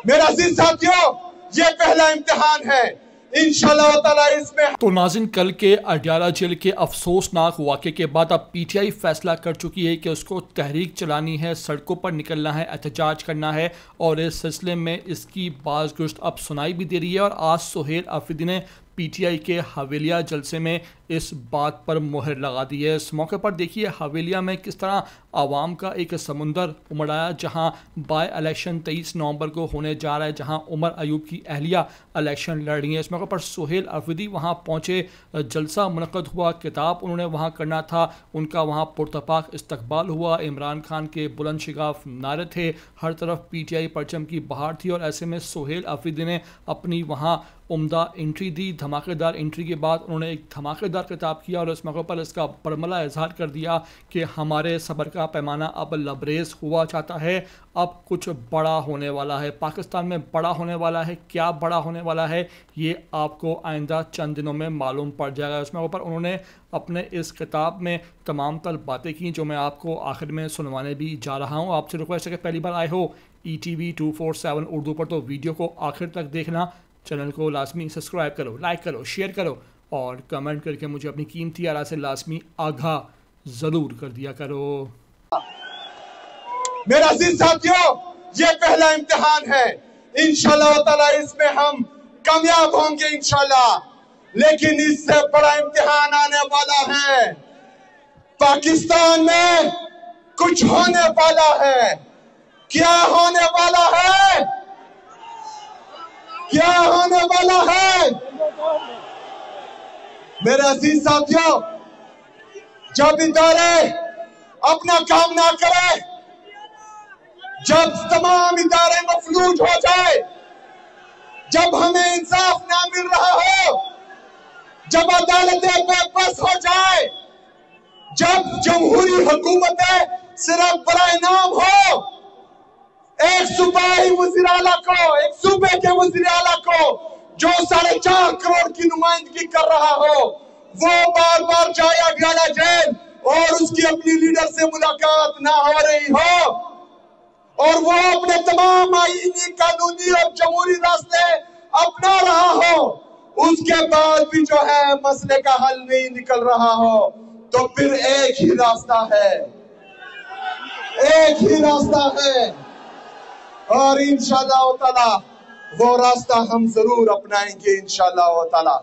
मेरा अजीज साथियों, ये पहला इम्तिहान है, इंशाअल्लाह ताला इसमें। तो नाज़रीन, कल के अडयाला जेल के अफसोसनाक वाक़े के बाद अब पीटीआई फैसला कर चुकी है कि उसको तहरीक चलानी है, सड़कों पर निकलना है, एहतजाज करना है और इस सिलसिले में इसकी बाज़गुश्त अब सुनाई भी दे रही है। और आज सुहेल अफरीदी ने पीटीआई के हवेलिया जलसे में इस बात पर मोहर लगा दी है। इस मौके पर देखिए हवेलिया में किस तरह आवाम का एक समुंदर उमड़ आया, जहां बाय इलेक्शन 23 नवंबर को होने जा रहा है, जहां उमर अयूब की अहलिया इलेक्शन लड़ रही है। इस मौके पर सुहेल अफरीदी वहां पहुंचे, जलसा मुनक़द हुआ, किताब उन्होंने वहां करना था, उनका वहां पुरतपाक इस्तकबाल हुआ। इमरान खान के बुलंद शिगाफ नारे थे, हर तरफ पीटीआई परचम की बहार थी और ऐसे में सुहेल अफरीदी ने अपनी वहां उम्दा एंट्री दी। धमाकेदार एंट्री के बाद उन्होंने एक धमाकेदार खिताब किया और इस मौके पर इसका बरमला इजहार कर दिया कि हमारे सब्र का पैमाना अब लबरेज हुआ चाहता है, अब कुछ बड़ा होने वाला है, पाकिस्तान में बड़ा होने वाला है। क्या बड़ा होने वाला है ये आपको आइंदा चंद दिनों में मालूम पड़ जाएगा। इस मौके पर उन्होंने अपने इस किताब में तमाम तर बातें की जो मैं आपको आखिर में सुनवाने भी जा रहा हूँ। आपसे रिक्वेस्ट है कि पहली बार आए हो ETV 247 उर्दू पर तो वीडियो को आखिर तक देखना, चैनल को लाजमी सब्सक्राइब करो, लाइक करो, शेयर करो और कमेंट करके मुझे अपनी कीमती आरा से लाजमी आगाह ज़रूर कर दिया करो। मेरा अजीज साथियों, ये पहला इम्तिहान है, इंशाअल्लाह ताला इसमें हम कामयाब होंगे इंशाअल्लाह। लेकिन इससे बड़ा इम्तिहान आने वाला है, पाकिस्तान में कुछ होने वाला है। क्या होने वाला है? क्या होने वाला है? मेरे अजीज साथियों, जब इदारे अपना काम ना करें, जब तमाम इदारे मफलूज हो जाए, जब हमें इंसाफ ना मिल रहा हो, जब अदालतें बेबस हो जाए, जब जमहूरी हुकूमतें सिर्फ बराए नाम हो, एक सूबाई वज़ीर आला को, एक सूबे के वज़ीर आला को जो 4.5 करोड़ की नुमाइंदगी कर रहा हो, वो बार बार जाए अडयाला जेल और उसकी अपनी लीडर से मुलाकात ना हो रही हो और वो अपने तमाम आईनी, कानूनी और जमहूरी रास्ते अपना रहा हो, उसके बाद भी जो है मसले का हल नहीं निकल रहा हो, तो फिर एक ही रास्ता है, एक ही रास्ता है और इंशाअल्लाह ताला वो रास्ता हम जरूर अपनाएंगे इंशाअल्लाह ताला।